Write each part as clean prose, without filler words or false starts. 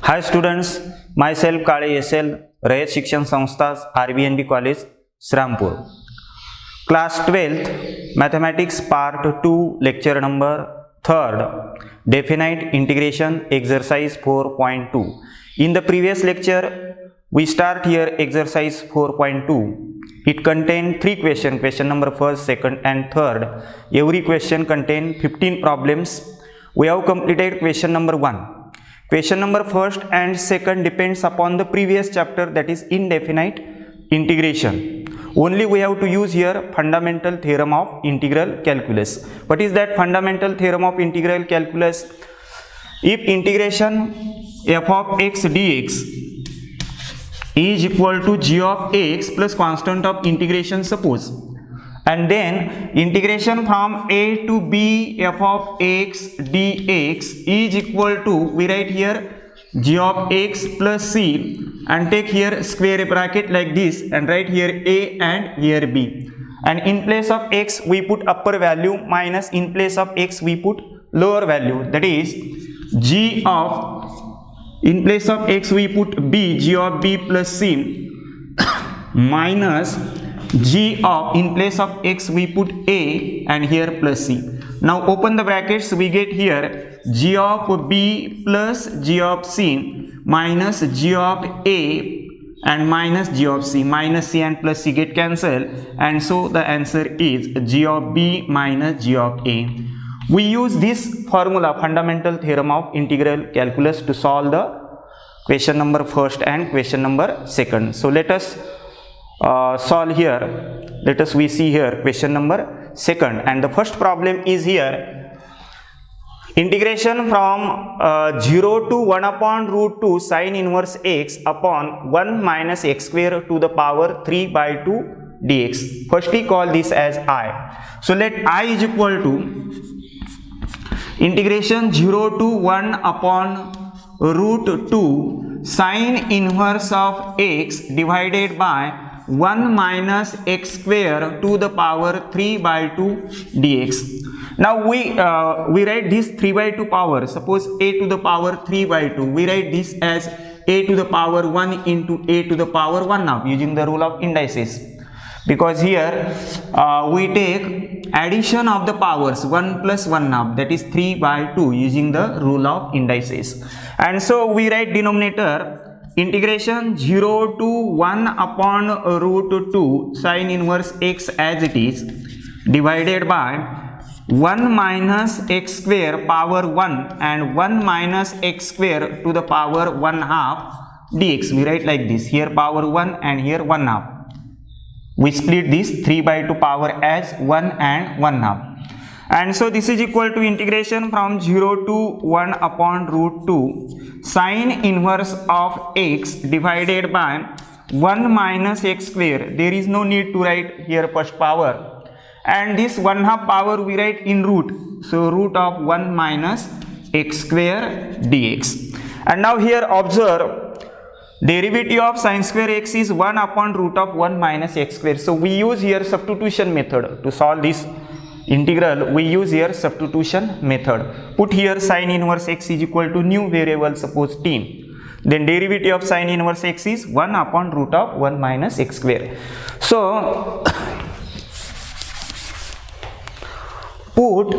Hi students, myself Kale SL, Rayat Shikshan Sanstha RBNB college Shrampur. Class 12th Mathematics Part 2 Lecture number 3rd Definite Integration Exercise 4.2. In the previous lecture we start here exercise 4.2. It contains 3 questions, question number 1st, 2nd and 3rd. Every question contains 15 problems. We have completed question number 1. Question number 1st and 2nd depends upon the previous chapter, that is indefinite integration. Only we have to use here fundamental theorem of integral calculus. What is that fundamental theorem of integral calculus? If integration f of x dx is equal to g of x plus constant of integration, suppose, and then integration from a to b f of x dx is equal to, we write here g of x plus c and take here square bracket like this and write here a and here b, and in place of x we put upper value minus in place of x we put lower value, that is g of, in place of x we put b, g of b plus c minus g of, in place of x we put a and here plus c. Now open the brackets, we get here g of b plus g of c minus g of a and minus g of c. Minus c and plus c get cancelled, and so the answer is g of b minus g of a. We use this formula, fundamental theorem of integral calculus, to solve the question number 1st and question number 2nd. So let us solve here. Let us we see here question number 2nd, and the first problem is here integration from 0 to 1 upon root 2 sine inverse x upon 1 minus x square to the power 3 by 2 dx. Firstly call this as I. So let I is equal to integration 0 to 1 upon root 2 sine inverse of x divided by 1 minus x square to the power 3 by 2 dx. Now we write this 3 by 2 power. Suppose a to the power 3 by 2. We write this as a to the power 1 into a to the power 1 half using the rule of indices. Because here we take addition of the powers 1 plus 1 half, that is 3 by 2 using the rule of indices. And so we write denominator integration 0 to 1 upon root 2 sine inverse x as it is divided by 1 minus x square power 1 and 1 minus x square to the power 1 half dx. We write like this, here power 1 and here 1 half. We split this 3 by 2 power as 1 and 1 half. And so this is equal to integration from 0 to 1 upon root 2 sine inverse of x divided by 1 minus x square. There is no need to write here first power, and this 1 half power we write in root, so root of 1 minus x square dx. And now here observe derivative of sine square x is 1 upon root of 1 minus x square. So we use here substitution method to solve this integral. We use here substitution method. Put here sine inverse x is equal to new variable, suppose t. Then derivative of sine inverse x is 1 upon root of 1 minus x square. So put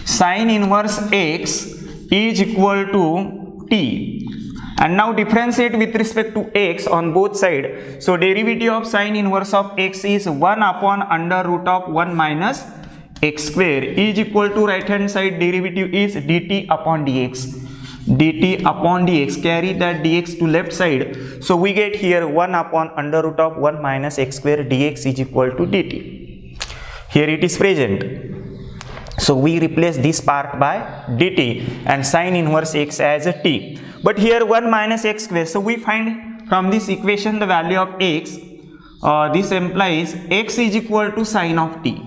sine inverse x is equal to t. And now differentiate with respect to x on both sides. So derivative of sine inverse of x is 1 upon under root of 1 minus x square is equal to right hand side derivative is dt upon dx. dt upon dx, carry that dx to left side. So we get here 1 upon under root of 1 minus x square dx is equal to dt. Here it is present. So we replace this part by dt and sine inverse x as a t. But here 1 minus x square, so we find from this equation the value of x. This implies x is equal to sine of t.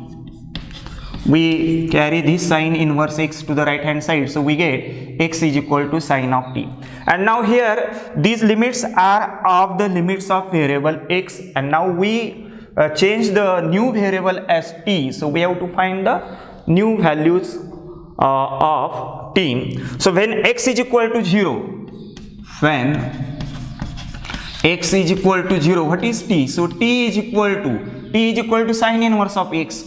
We carry this sine inverse x to the right hand side, so we get x is equal to sine of t. And now here these limits are of the limits of variable x, and now we change the new variable as t. So we have to find the new values of t. So when x is equal to 0, when x is equal to 0, what is t? So t is equal to sine inverse of x.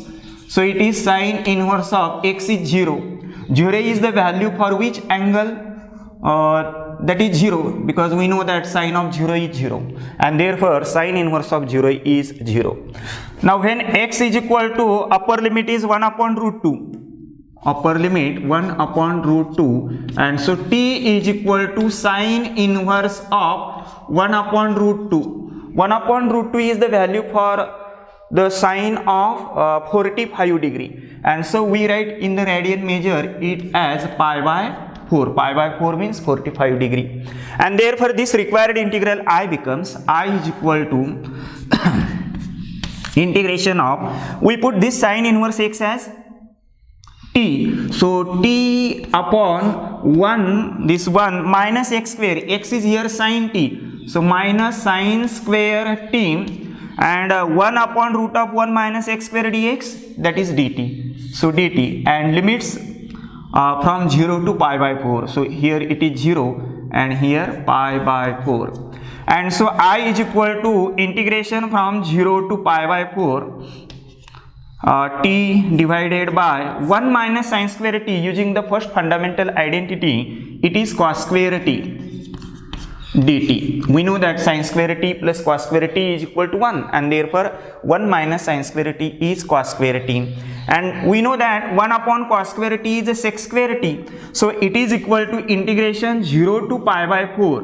So it is sine inverse of x is 0. 0 is the value for which angle? That is 0, because we know that sine of 0 is 0, and therefore sine inverse of 0 is 0. Now when x is equal to, upper limit is 1 upon root 2. Upper limit 1 upon root 2, and so t is equal to sine inverse of 1 upon root 2. 1 upon root 2 is the value for the sine of 45 degree, and so we write in the radian measure it as pi by 4. Pi by 4 means 45 degree, and therefore this required integral I becomes I is equal to integration of, we put this sine inverse x as t, so t upon 1, this 1 minus x square, x is here sine t, so minus sine square t, and 1 upon root of 1 minus x square dx, that is dt. So dt, and limits from 0 to pi by 4. So here it is 0 and here pi by 4. And so I is equal to integration from 0 to pi by 4 t divided by 1 minus sine square t. Using the first fundamental identity, it is cos square t dt. We know that sine square t plus cos square t is equal to 1, and therefore 1 minus sine square t is cos square t. And we know that 1 upon cos square t is a sec square t. So it is equal to integration 0 to pi by 4,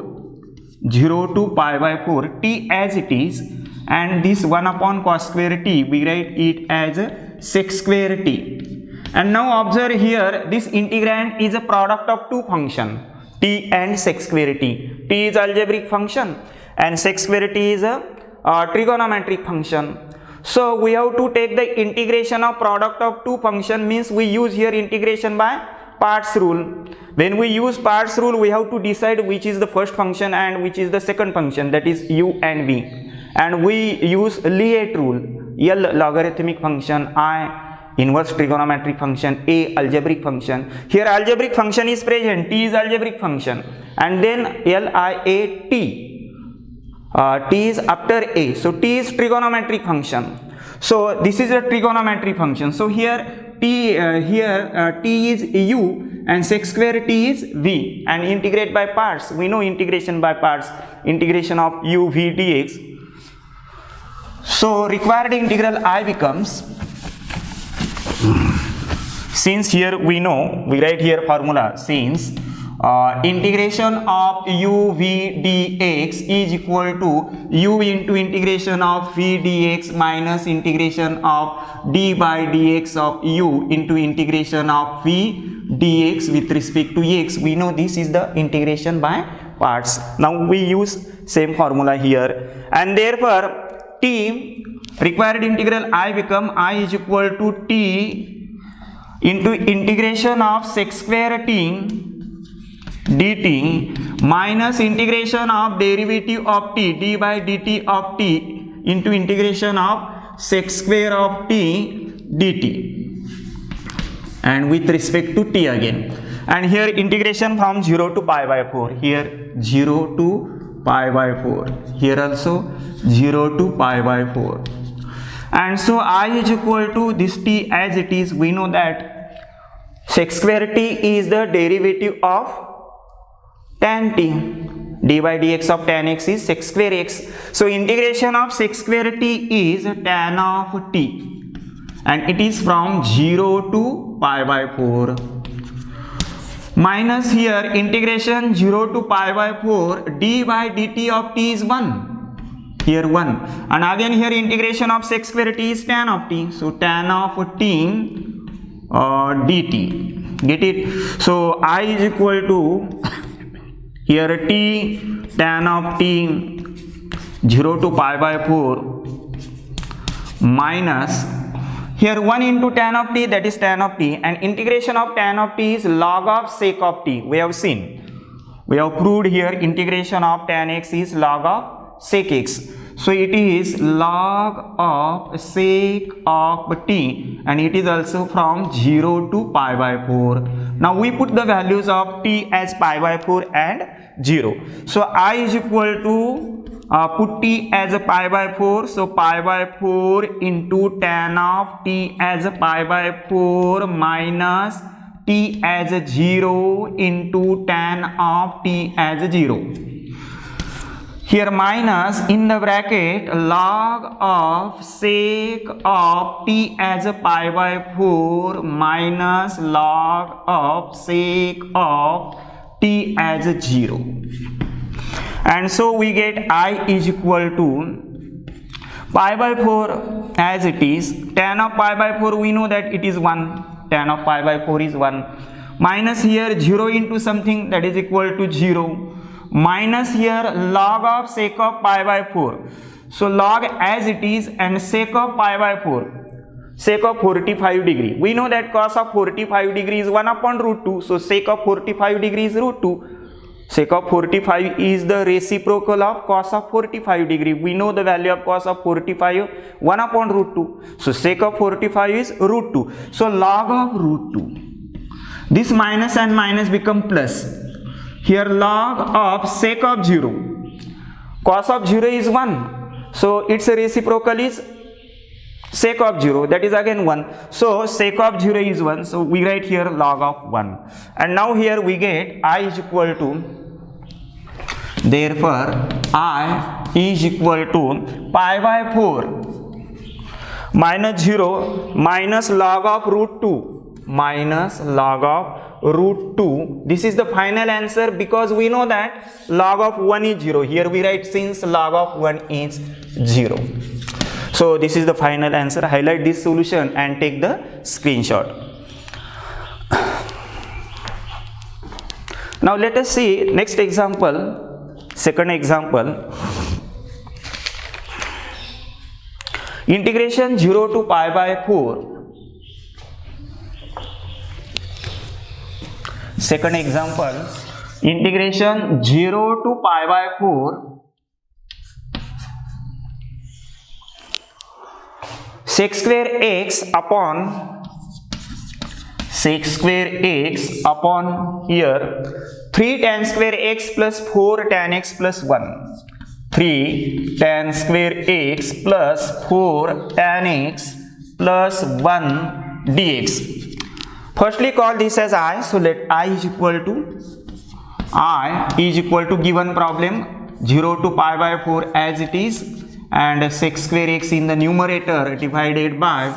0 to pi by 4 t as it is, and this 1 upon cos square t we write it as a sec square t. And now observe here, this integrand is a product of two functions, t and sec square t. T is algebraic function and sec square t is a trigonometric function. So we have to take the integration of product of two function, means we use here integration by parts rule. When we use parts rule, we have to decide which is the first function and which is the second function, that is u and v. And we use Lie rule, L logarithmic function, I inverse trigonometric function, A algebraic function. Here algebraic function is present, T is algebraic function, and then LIAT. T is after A, so T is trigonometric function. So this is a trigonometric function. So here T is U and sec square T is V, and integrate by parts. We know integration by parts, integration of u v dx. So required integral I becomes, since here we know, we write here formula, since integration of u v dx is equal to u into integration of v dx minus integration of d by dx of u into integration of v dx with respect to x. We know this is the integration by parts. Now we use same formula here, and therefore t required integral I become I is equal to t into integration of sec square t dt minus integration of derivative of t d by dt of t into integration of sec square of t dt, and with respect to t again. And here integration from 0 to pi by 4, here 0 to pi by 4, here also 0 to pi by 4. And so I is equal to this t as it is. We know that sec square t is the derivative of tan t, d by dx of tan x is sec square x. So integration of sec square t is tan of t, and it is from 0 to pi by 4. Minus here integration 0 to pi by 4 d by dt of t is 1, here 1, and again here integration of sec square t is tan of t, so tan of t dt, get it? So I is equal to here t tan of t 0 to pi by 4 minus here 1 into tan of t, that is tan of t, and integration of tan of t is log of sec of t. We have seen, we have proved here integration of tan x is log of sec x. So it is log of sec of t, and it is also from 0 to pi by 4. Now we put the values of t as pi by 4 and 0. So I is equal to put t as a pi by 4, so pi by 4 into tan of t as a pi by 4 minus t as a 0 into tan of t as a 0. Here minus in the bracket log of sec of t as a pi by 4 minus log of sec of t as a 0. And so we get I is equal to pi by 4 as it is. Tan of pi by 4 we know that it is 1. Tan of pi by 4 is 1. Minus here 0 into something, that is equal to 0. Minus here log of sec of pi by 4. So log as it is and sec of pi by 4. Sec of 45 degree. We know that cos of 45 degree is 1 upon root 2. So sec of 45 degree is root 2. Sec of 45 is the reciprocal of cos of 45 degree. We know the value of cos of 45, 1 upon root 2. So sec of 45 is root 2. So log of root 2. This minus and minus become plus. Here log of sec of 0. Cos of 0 is 1. So its reciprocal is sec of 0, that is again 1. So sec of 0 is 1. So we write here log of 1. And now here we get I is equal to, therefore I is equal to pi by 4 minus 0 minus log of root 2 minus log of root 2. This is the final answer because we know that log of 1 is 0. Here we write since log of 1 is 0. So this is the final answer. Highlight this solution and take the screenshot. Now let us see next example, second example. Integration 0 to pi by 4. Second example, integration 0 to pi by 4. Sec square x upon here 3 tan square x plus 4 tan x plus 1. 3 tan square x plus 4 tan x plus 1 dx. Firstly call this as I. So let I is equal to given problem 0 to pi by 4 as it is, and sec square x in the numerator divided by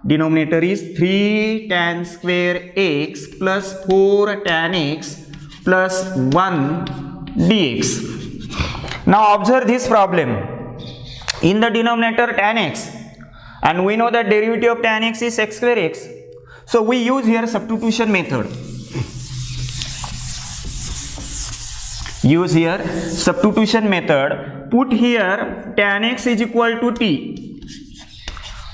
denominator is 3 tan square x plus 4 tan x plus 1 dx. Now observe this problem. In the denominator tan x, and we know that derivative of tan x is sec square x. So we use here substitution method. Use here substitution method. Put here tan x is equal to t.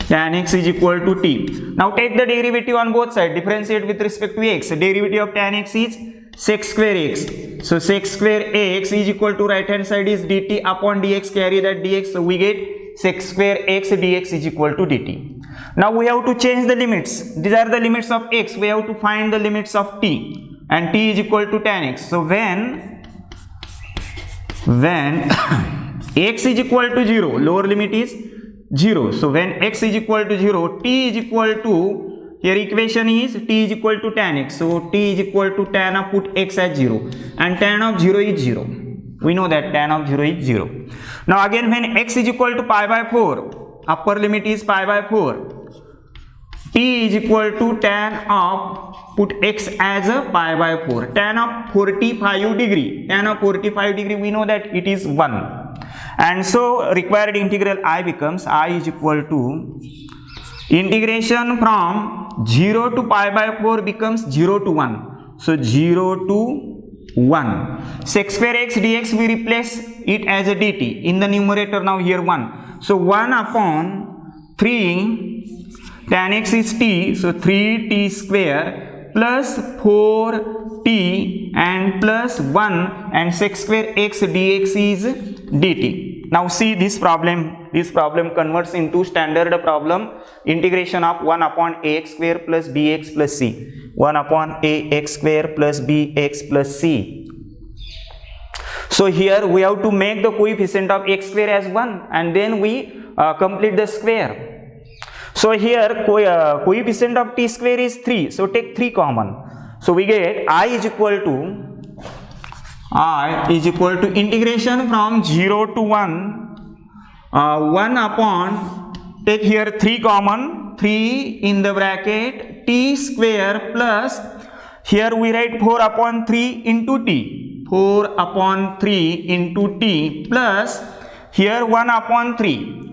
Tan x is equal to t. Now take the derivative on both sides. Differentiate with respect to x. Derivative of tan x is sec square x. So sec square x is equal to right hand side is dt upon dx. Carry that dx. So we get sec square x dx is equal to dt. Now we have to change the limits. These are the limits of x. We have to find the limits of t. And t is equal to tan x. So when x is equal to 0, lower limit is 0. So when x is equal to 0, t is equal to, here equation is t is equal to tan x. So t is equal to tan of, put x as 0. And tan of 0 is 0. We know that tan of 0 is 0. Now again when x is equal to pi by 4, upper limit is pi by 4. T is equal to tan of, put x as a pi by 4. Tan of 45 degree. Tan of 45 degree we know that it is 1. And so required integral I becomes I is equal to integration from 0 to pi by 4 becomes 0 to 1. So 0 to 1. Sec square x dx we replace it as a dt. In the numerator now here 1. So 1 upon 3 tan x is t, so 3t square plus 4t and plus 1 and sec square x dx is dt. Now see this problem. This problem converts into standard problem. Integration of 1 upon ax square plus bx plus c. 1 upon ax square plus bx plus c. So here we have to make the coefficient of x square as 1 and then we complete the square. So here coefficient of t square is 3. So take 3 common. So we get I is equal to integration from 0 to 1 1 upon, take here 3 common, 3 in the bracket t square plus, here we write 4 upon 3 into t, 4 upon 3 into t plus here 1 upon 3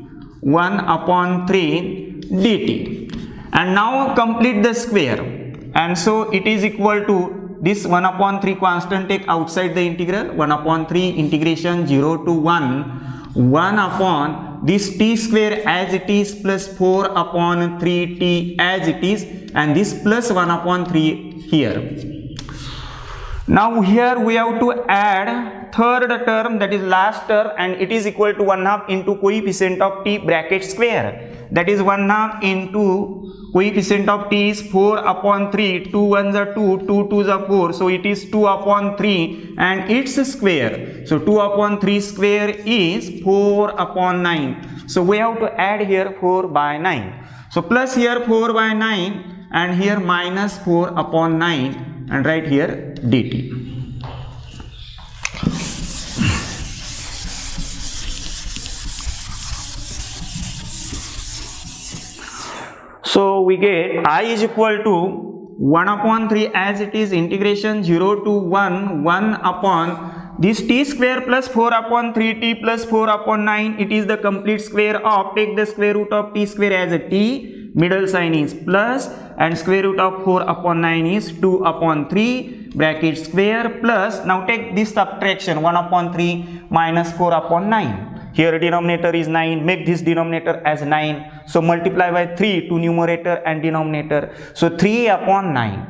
dt, and now complete the square, and so it is equal to this 1 upon 3 constant take outside the integral, 1 upon 3 integration 0 to 1 upon this t square as it is plus 4 upon 3t as it is, and this plus 1 upon 3 here. Now here we have to add third term, that is last term, and it is equal to 1/2 into coefficient of t bracket square, that is 1/2 into coefficient of t is 4 upon 3, 2 1s are 2, 2 2s are 4, so it is 2 upon 3 and its square. So 2 upon 3 square is 4 upon 9. So we have to add here 4 by 9. So plus here 4 by 9 and here minus 4 upon 9 and right here dt. So we get I is equal to 1 upon 3 as it is integration 0 to 1 upon this t square plus 4 upon 3t plus 4 upon 9, it is the complete square of, take the square root of t square as a t, middle sign is plus, and square root of 4 upon 9 is 2 upon 3 bracket square plus, now take this subtraction 1 upon 3 minus 4 upon 9. Here denominator is 9, make this denominator as 9. So multiply by 3 to numerator and denominator. So 3 upon 9.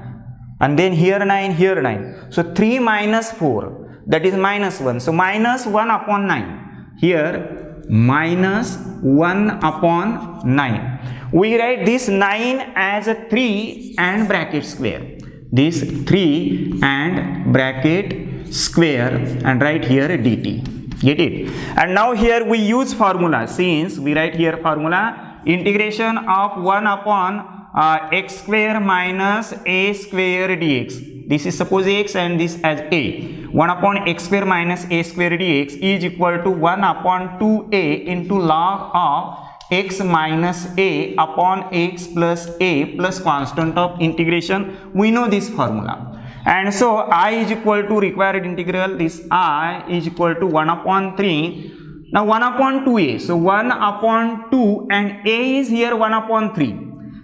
And then here 9, here 9. So 3 minus 4, that is minus 1. So minus 1 upon 9. Here minus 1 upon 9. We write this 9 as a 3 and bracket square. This 3 and bracket square and right here dt. Get it? And now here we use formula, since we write here formula integration of 1 upon x square minus a square dx. This is suppose x and this as a. 1 upon x square minus a square dx is equal to 1 upon 2a into log of x minus a upon x plus a plus constant of integration. We know this formula. And so I is equal to required integral, this I is equal to 1 upon 3. Now 1 upon 2a. So 1 upon 2 and a is here 1 upon 3.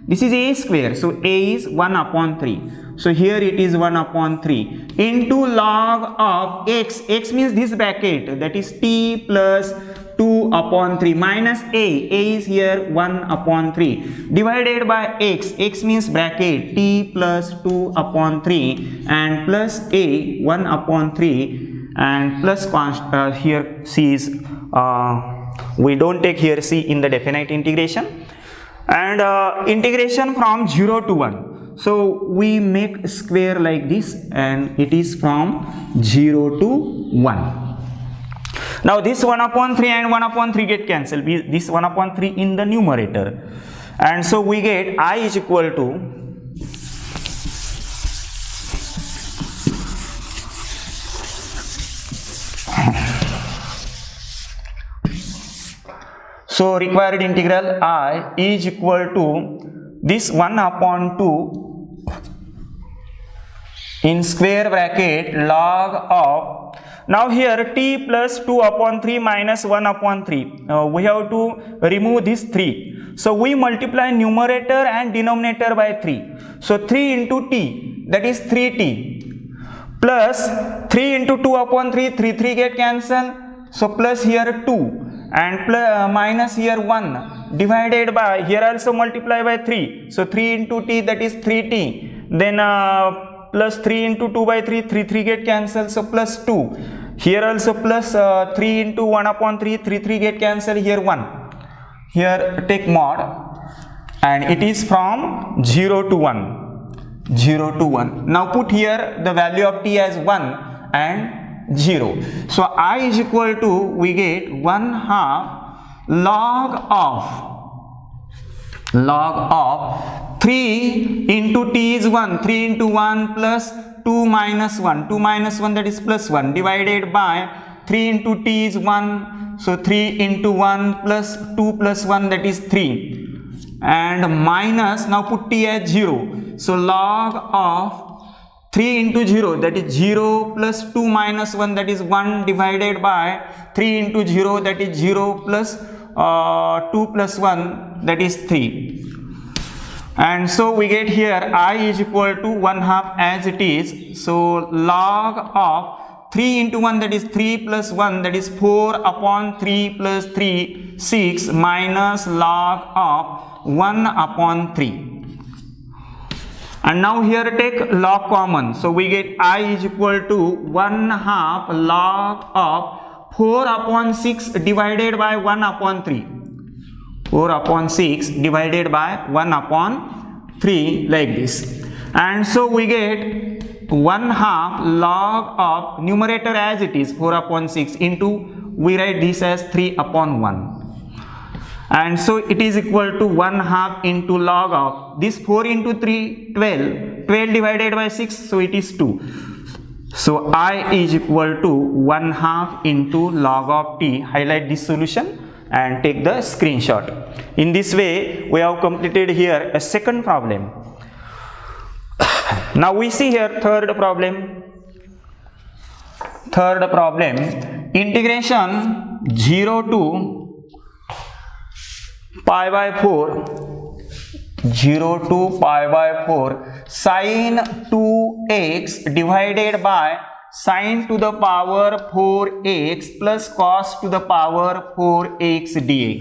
This is a square. So a is 1 upon 3. So here it is 1 upon 3 into log of x. X means this bracket, that is t plus 2 upon 3 minus a is here 1 upon 3 divided by x. X means bracket t plus 2 upon 3 and plus a 1 upon 3 and plus here c is we don't take here c in the definite integration, and integration from 0 to 1. So we make square like this and it is from 0 to 1. Now this 1 upon 3 and 1 upon 3 get cancelled, this 1 upon 3 in the numerator, and so we get I is equal to so required integral I is equal to this 1 upon 2 in square bracket log of, now here t plus 2 upon 3 minus 1 upon 3, we have to remove this 3. So we multiply numerator and denominator by 3. So 3 into t, that is 3t, plus 3 into 2 upon 3, 3 get cancelled. So plus here 2 and minus here 1 divided by, here also multiply by 3. So 3 into t, that is 3t, then plus 3 into 2 by 3, 3 get cancelled, so plus 2. Here also plus 3 into 1 upon 3, 3 get cancelled, here 1. Here take mod and it is from 0 to 1. 0 to 1. Now put here the value of t as 1 and 0. So I is equal to, we get 1/2 log of 3 into t is 1. 3 into 1 plus 2 minus 1. 2 minus 1, that is plus 1, divided by 3 into t is 1. So 3 into 1 plus 2 plus 1, that is 3. And minus, now put t as 0. So log of 3 into 0, that is 0 plus 2 minus 1, that is 1, divided by 3 into 0, that is 0 plus 2 plus 1, that is 3. And so we get here I is equal to 1/2 as it is. So log of 3 into 1, that is 3 plus 1, that is 4 upon 3 plus 3, 6, minus log of 1 upon 3. And now here take log common. So we get I is equal to 1/2 log of 4 upon 6 divided by 1 upon 3. 4 upon 6 divided by 1 upon 3, like this. And so we get 1/2 log of numerator as it is 4 upon 6 into, we write this as 3 upon 1. And so it is equal to 1/2 into log of this 4 into 3, 12. 12 divided by 6, so it is 2. So I is equal to 1/2 into log of t. Highlight this solution and take the screenshot. In this way, we have completed here a second problem. Now we see here third problem. Third problem, integration 0 to pi by 4, 0 to pi by 4 sine 2x divided by sine to the power 4x plus cos to the power 4x dx.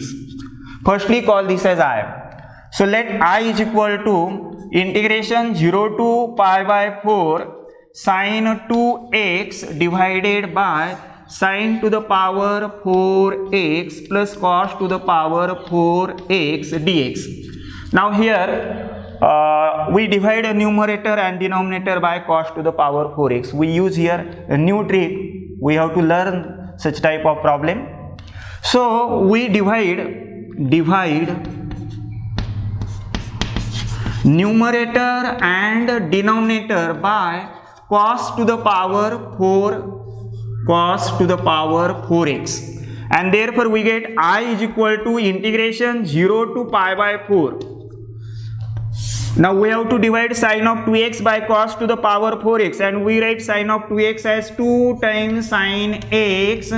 Firstly call this as I. So let I is equal to integration 0 to pi by 4 sine 2x divided by sine to the power 4x plus cos to the power 4x dx. Now here we divide a numerator and denominator by cos to the power 4x. We use here a new trick. We have to learn such type of problem. So we divide numerator and denominator by cos to the power 4x, and therefore we get I is equal to integration 0 to pi by 4. Now we have to divide sine of 2x by cos to the power 4x, and we write sine of 2x as 2 times sine x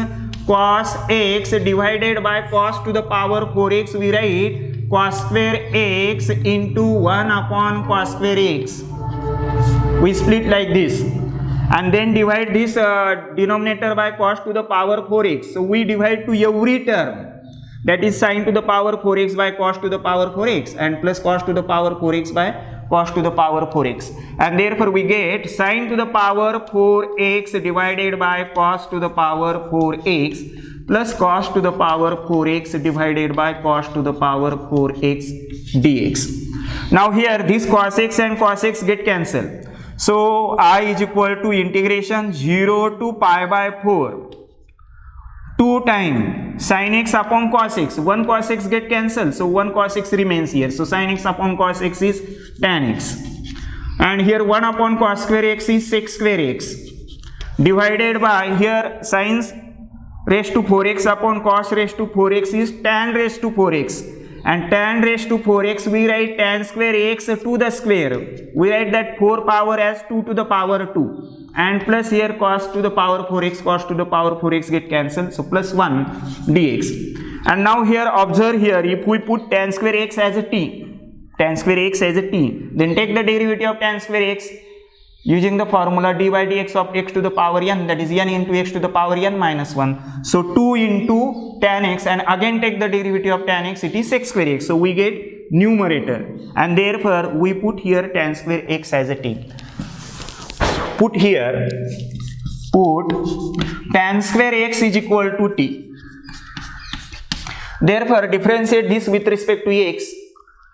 cos x divided by cos to the power 4x. We write cos square x into 1 upon cos square x. We split like this, and then divide this denominator by cos to the power 4x. So we divide to every term, that is sine to the power 4x by cos to the power 4x and plus cos to the power 4x by cos to the power 4x, and therefore we get sine to the power 4x divided by cos to the power 4x plus cos to the power 4x divided by cos to the power 4x dx. Now here this cos x and cos x get cancelled. So I is equal to integration 0 to pi by 4 2 times sin x upon cos x. 1 cos x get cancelled, so 1 cos x remains here. So sin x upon cos x is tan x, and here 1 upon cos square x is sec square x divided by here sin raised to 4x upon cos raised to 4x is tan raised to 4x, and tan raised to 4x we write tan square x to the square. We write that 4 power as 2 to the power 2, and plus here cos to the power 4x, cos to the power 4x get cancelled, so plus 1 dx. And now here observe here, if we put tan square x as a t, tan square x as a t, then take the derivative of tan square x using the formula d by dx of x to the power n, that is n into x to the power n minus 1. So 2 into tan x, and again take the derivative of tan x, it is sec square x. So we get numerator, and therefore we put here tan square x as a t. Put here put tan square x is equal to t. Therefore differentiate this with respect to x,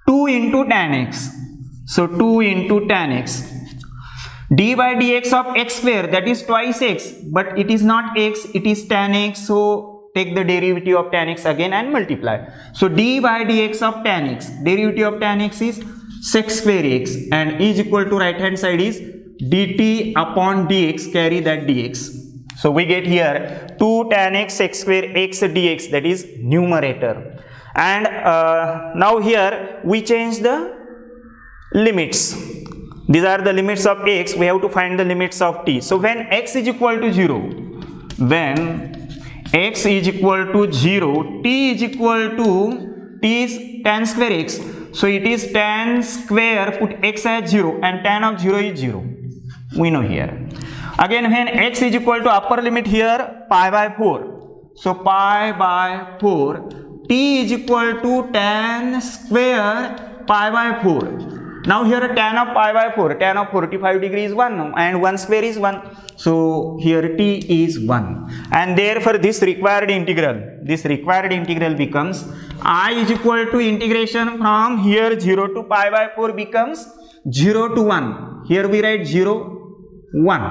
2 into tan x. So 2 into tan x. d by dx of x square, that is twice x, but it is not x, it is tan x. So take the derivative of tan x again and multiply. So d by dx of tan x, derivative of tan x is sec square x, and is equal to right hand side is dt upon dx, carry that dx. So we get here 2 tan x sec square x dx, that is numerator. And now here we change the limits. These are the limits of x, we have to find the limits of t. So when x is equal to 0, when x is equal to 0, t is equal to, t is tan square x, so it is tan square, put x as 0, and tan of 0 is 0, we know here. Again when x is equal to upper limit here pi by 4, so pi by 4, t is equal to tan square pi by 4. Now here tan of pi by 4, tan of 45 degree is 1, and 1 square is 1. So here t is 1, and therefore this required integral becomes I is equal to integration from here 0 to pi by 4 becomes 0 to 1. Here we write 0, 1,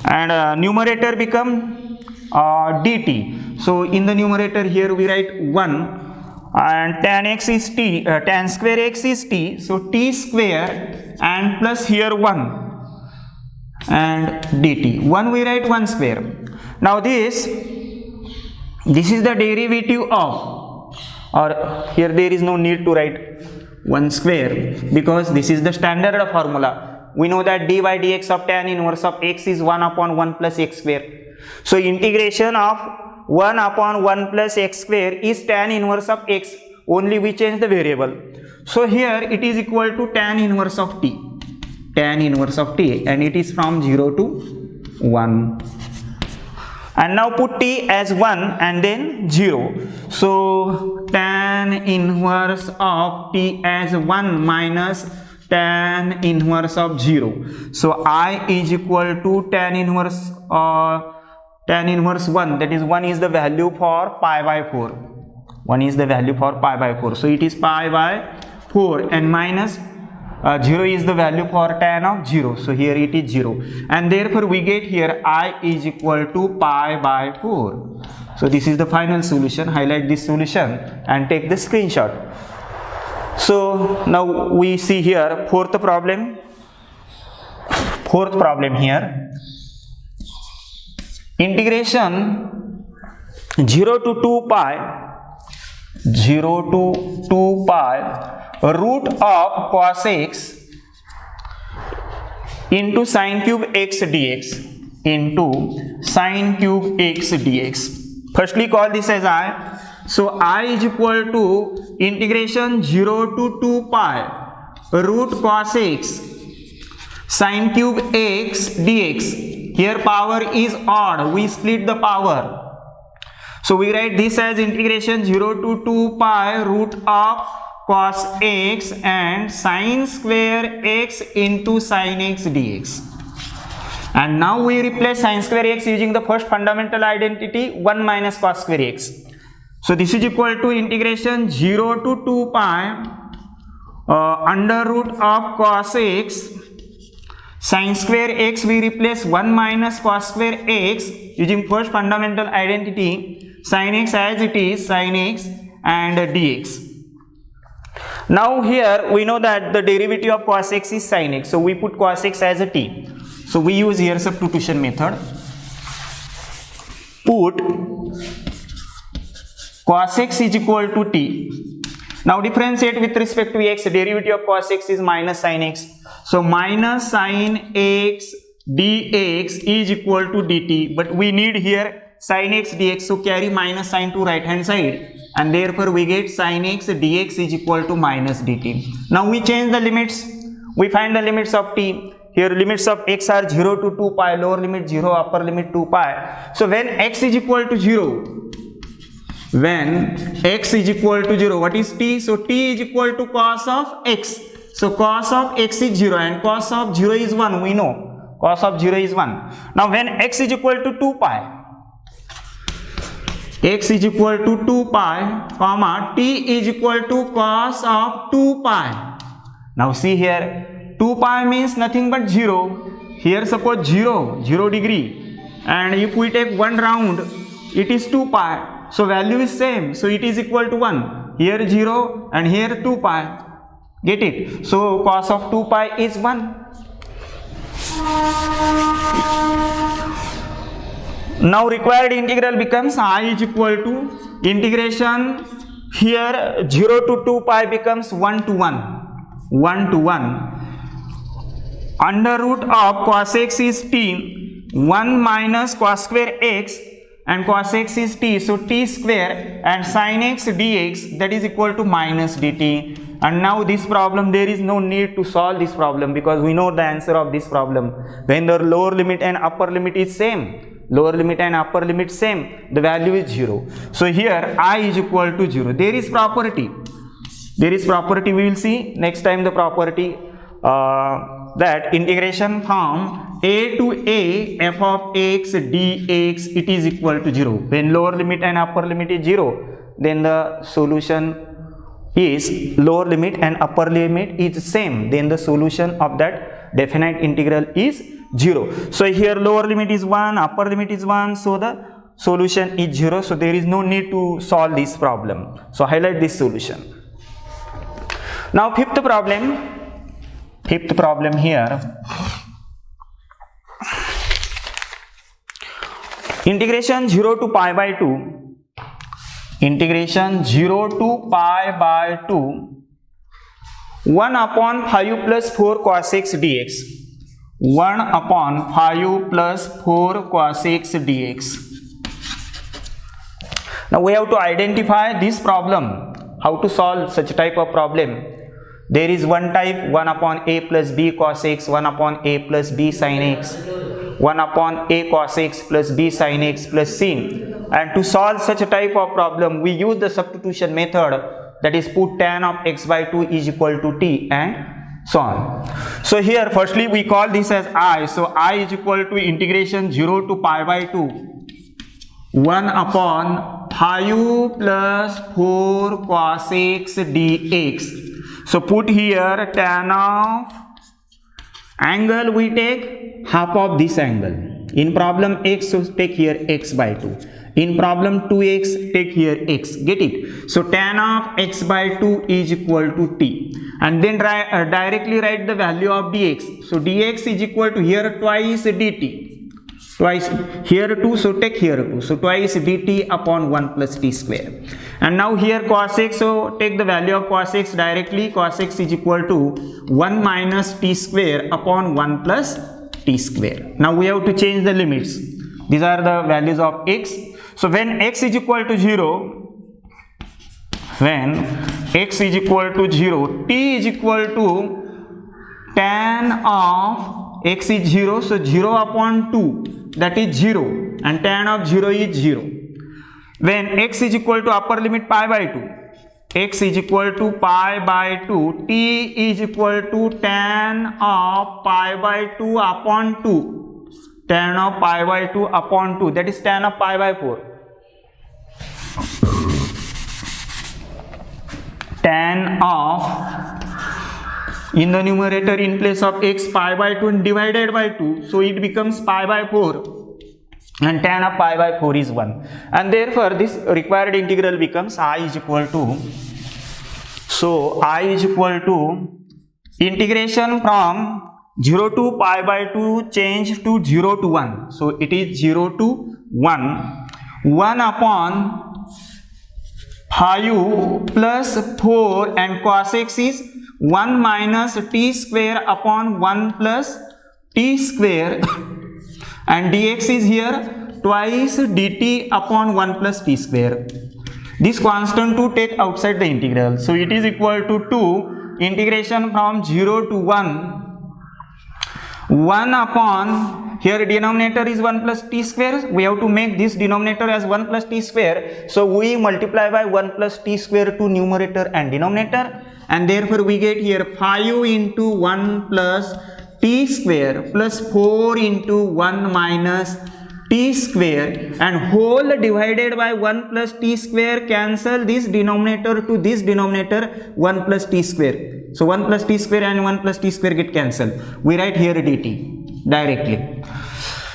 and numerator become dt. So in the numerator here we write 1. And tan x is t, tan square x is t, so t square and plus here 1 and dt. 1 we write 1 square. Now this is the derivative of, or here there is no need to write 1 square because this is the standard formula. We know that d by dx of tan inverse of x is 1 upon 1 plus x square. So integration of 1 upon 1 plus x square is tan inverse of x, only we change the variable. So here it is equal to tan inverse of t, and it is from 0 to 1. And now put t as 1 and then 0. So tan inverse of t as 1 minus tan inverse of 0. So I is equal to tan inverse 1, that is 1 is the value for pi by 4. 1 is the value for pi by 4. So it is pi by 4, and minus 0 is the value for tan of 0. So here it is 0, and therefore we get here I is equal to pi by 4. So this is the final solution. Highlight this solution and take the screenshot. So now we see here fourth problem here. Integration 0 to 2 pi root of cos x into sin cube x dx Firstly call this as I. So I is equal to integration 0 to 2 pi root cos x sin cube x dx. Here power is odd, we split the power. So we write this as integration 0 to 2 pi root of cos x and sin square x into sin x dx. And now we replace sin square x using the first fundamental identity 1 minus cos square x. So this is equal to integration 0 to 2 pi under root of cos x sin square x, we replace 1 minus cos square x using first fundamental identity sin x as it is sin x and dx. Now here we know that the derivative of cos x is sin x, so we put cos x as a t. So we use here substitution method. Put cos x is equal to t. Now differentiate with respect to x. Derivative of cos x is minus sin x. So minus sin x dx is equal to dt. But we need here sin x dx. So carry minus sign to right hand side. And therefore we get sin x dx is equal to minus dt. Now we change the limits. We find the limits of t. Here limits of x are 0 to 2 pi. Lower limit 0, upper limit 2 pi. So when x is equal to 0. When x is equal to 0, what is t? So t is equal to cos of x. So cos of x is 0 and cos of 0 is 1, we know. Cos of 0 is 1. Now when x is equal to 2 pi, x is equal to 2 pi, comma, t is equal to cos of 2 pi. Now see here, 2 pi means nothing but 0. Here suppose 0 degree, and if we take one round, it is 2 pi. So value is same. So it is equal to 1. Here 0 and here 2 pi. Get it? So cos of 2 pi is 1. Now required integral becomes I is equal to integration. Here 0 to 2 pi becomes 1 to 1. 1 to 1. Under root of cos x is t, 1 minus cos square x, and cos x is t, so t square, and sin x dx, that is equal to minus dt. And now this problem, there is no need to solve this problem because we know the answer of this problem. When the lower limit and upper limit is same, lower limit and upper limit same, the value is 0. So here I is equal to 0. There is property. There is property, we will see next time the property, that integration from a to a f of x dx, it is equal to 0. When lower limit and upper limit is 0, then the solution is lower limit and upper limit is same, then the solution of that definite integral is 0. So here lower limit is 1, upper limit is 1, so the solution is 0. So there is no need to solve this problem. So highlight this solution. Now fifth problem here, integration 0 to pi by 2, integration 0 to pi by 2, 1 upon 5 plus 4 cos x dx, 1 upon 5 plus 4 cos x dx. Now we have to identify this problem, how to solve such type of problem. There is one type, 1 upon a plus b cos x, 1 upon a plus b sin x, 1 upon a cos x plus b sin x plus c. And to solve such a type of problem, we use the substitution method, that is put tan of x by 2 is equal to t and so on. So here firstly we call this as I. So I is equal to integration 0 to pi by 2, 1 upon 5 plus 4 cos x dx. So put here tan of angle, we take half of this angle. In problem x, so take here x by 2. In problem 2x, take here x. Get it? So tan of x by 2 is equal to t. And then directly write the value of dx. So dx is equal to here twice dt. Twice here 2, so take here 2. So twice dt upon 1 plus t square. And now here cos x, so take the value of cos x directly. Cos x is equal to 1 minus t square upon 1 plus t square. Now we have to change the limits. These are the values of x. So when x is equal to 0, when x is equal to 0, t is equal to tan of x is 0, so 0 upon 2, that is 0, and tan of 0 is 0. When x is equal to upper limit pi by 2, x is equal to pi by 2, t is equal to tan of pi by 2 upon 2, tan of pi by 2 upon 2, that is tan of pi by 4. Tan of, in the numerator in place of x, pi by 2 and divided by 2, so it becomes pi by 4, and tan of pi by 4 is 1, and therefore this required integral becomes I is equal to, so I is equal to integration from 0 to pi by 2 change to 0 to 1, so it is 0 to 1, 1 upon 5 plus 4, and cos x is 1 minus t square upon 1 plus t square, and dx is here twice dt upon 1 plus t square. This constant to take outside the integral, so it is equal to 2 integration from 0 to 1, 1 upon, here denominator is 1 plus t square, we have to make this denominator as 1 plus t square, so we multiply by 1 plus t square to numerator and denominator, and therefore we get here 5 into 1 plus t square plus 4 into 1 minus t square, and whole divided by 1 plus t square, cancel this denominator to this denominator, 1 plus t square. So 1 plus t square and 1 plus t square get cancelled. We write here dt directly.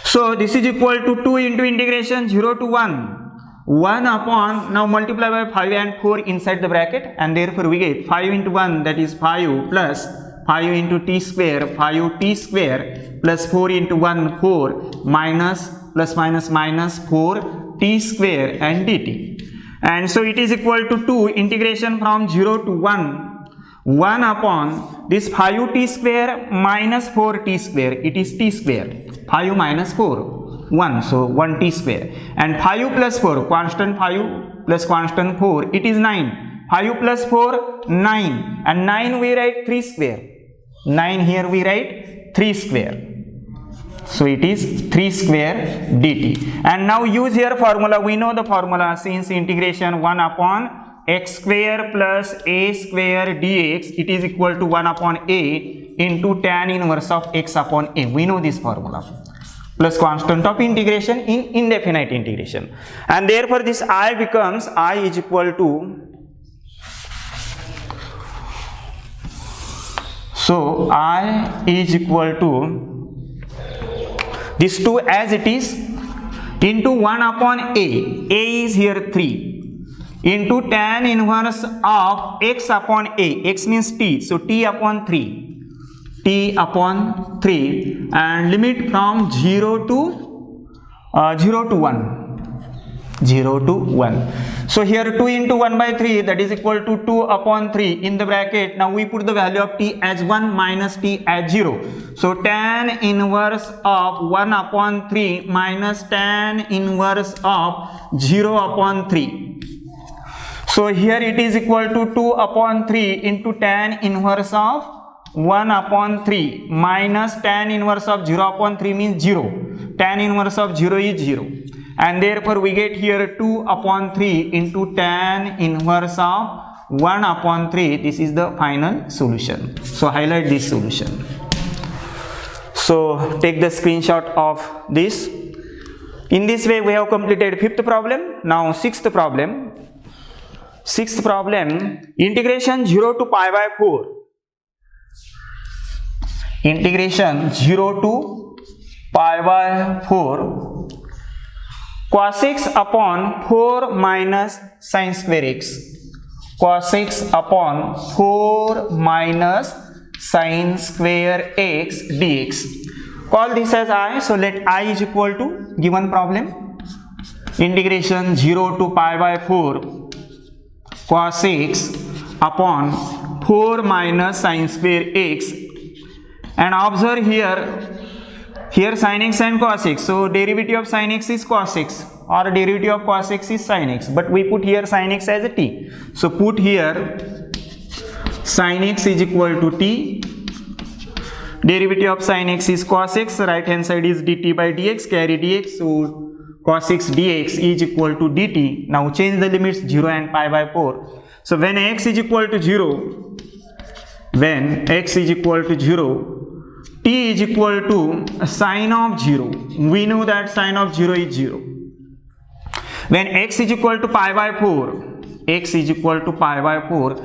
So this is equal to 2 into integration 0 to 1 upon, now multiply by 5 and 4 inside the bracket, and therefore we get 5 into 1, that is 5, plus 5 into t square, 5t square, plus 4 into 1, 4, minus plus minus minus 4t square and dt. And so it is equal to 2 integration from 0 to 1 upon this 5t square minus 4t square, it is t square, 5 minus 4, 1, so 1t square, and 5 plus 4, constant 5 plus constant 4, it is 9, 5 plus 4, 9, and 9 we write 3 square, 9 here we write 3 square. So it is 3 square dt. And now use here formula. We know the formula, since integration 1 upon x square plus a square dx, it is equal to 1 upon a into tan inverse of x upon a. We know this formula. Plus constant of integration in indefinite integration. And therefore this I becomes, I is equal to, so I is equal to this 2 as it is into 1 upon a is here 3, into tan inverse of x upon a, x means t, so t upon 3, and limit from 0 to 1. So here 2 into 1 by 3, that is equal to 2 upon 3 in the bracket. Now we put the value of t as 1 minus t as 0. So tan inverse of 1 upon 3 minus tan inverse of 0 upon 3. So here it is equal to 2 upon 3 into tan inverse of 1 upon 3 minus tan inverse of 0 upon 3 means 0. Tan inverse of 0 is 0. And therefore we get here 2 upon 3 into tan inverse of 1 upon 3. This is the final solution. So highlight this solution. So take the screenshot of this. In this way we have completed 5th problem. Now 6th problem. 6th problem, integration 0 to pi by 4. Integration 0 to pi by 4 cos x upon 4 minus sin square x, cos x upon 4 minus sin square x dx. Call this as I, so let I is equal to given problem, integration 0 to pi by 4 cos x upon 4 minus sin square x, and observe here sin x and cos x, so derivative of sin x is cos x or derivative of cos x is sin x, but we put here sin x as a t. So put here sin x is equal to t, derivative of sin x is cos x, right hand side is dt by dx, carry dx, so cos x dx is equal to dt. Now change the limits 0 and pi by 4. So when x is equal to 0, when x is equal to 0, t is equal to sine of 0. We know that sine of 0 is 0. When x is equal to pi by 4, x is equal to pi by 4,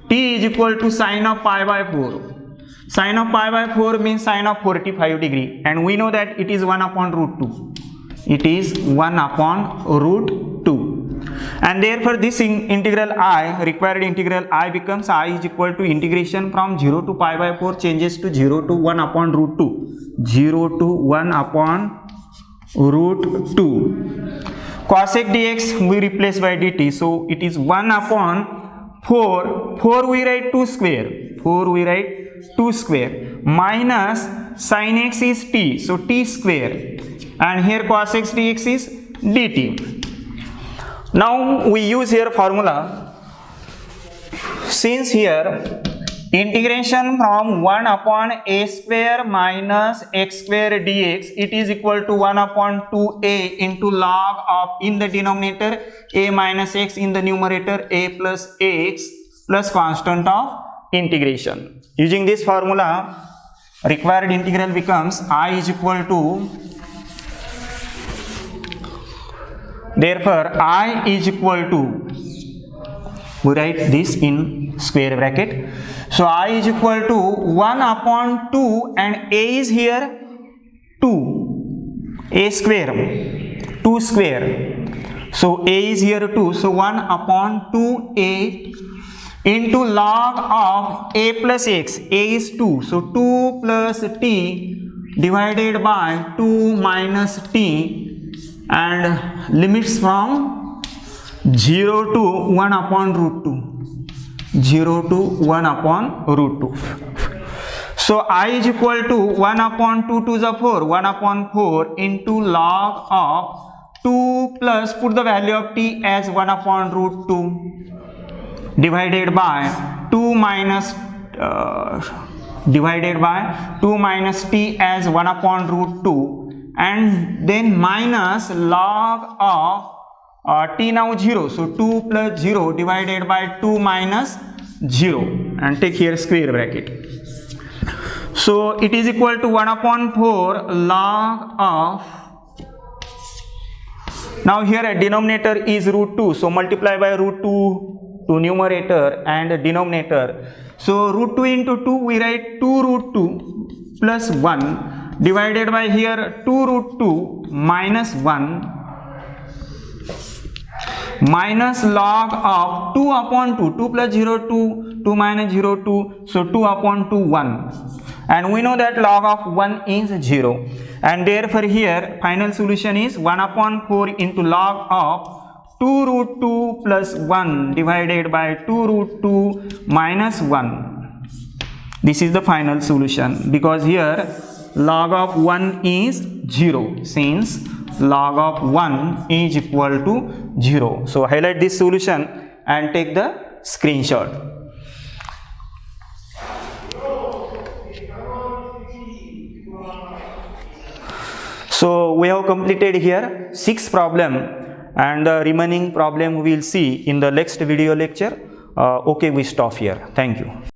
t is equal to sine of pi by 4. Sine of pi by 4 means sine of 45 degree, and we know that it is 1 upon root 2. It is 1 upon root 2. And therefore this integral I, required integral I becomes I is equal to integration from 0 to pi by 4 changes to 0 to 1 upon root 2. 0 to 1 upon root 2. Cos x dx we replace by dt. So it is 1 upon 4. 4 we write 2 square. 4 we write 2 square. Minus sin x is t. So t square. And here cos x dx is dt. Now we use here formula, since here integration from 1 upon a square minus x square dx, it is equal to 1 upon 2a into log of, in the denominator, a minus x, in the numerator a plus x plus constant of integration. Using this formula required integral becomes I is equal to, therefore I is equal to, we write this in square bracket. So I is equal to 1 upon 2 and a is here 2, a square, 2 square. So a is here 2, so 1 upon 2a into log of a plus x, a is 2, so 2 plus t divided by 2 minus t, and limits from 0 to 1 upon root 2, 0 to 1 upon root 2. So I is equal to 1 upon 2 to the 4, 1 upon 4 into log of 2 plus, put the value of t as 1 upon root 2 divided by 2 minus t as 1 upon root 2, and then minus log of t now 0, so 2 plus 0 divided by 2 minus 0, and take here square bracket. So it is equal to 1 upon 4 log of, now here a denominator is root 2, so multiply by root 2 to numerator and denominator. So root 2 into 2, we write 2 root 2 plus 1 divided by here 2 root 2 minus 1 minus log of 2 upon 2, 2 plus 0 2, 2 minus 0 2, so 2 upon 2 1, and we know that log of 1 is 0, and therefore here final solution is 1 upon 4 into log of 2 root 2 plus 1 divided by 2 root 2 minus 1. This is the final solution, because here log of 1 is 0, since log of 1 is equal to 0. So highlight this solution and take the screenshot. So we have completed here 6 problem, and the remaining problem we will see in the next video lecture. Okay, we stop here. Thank you.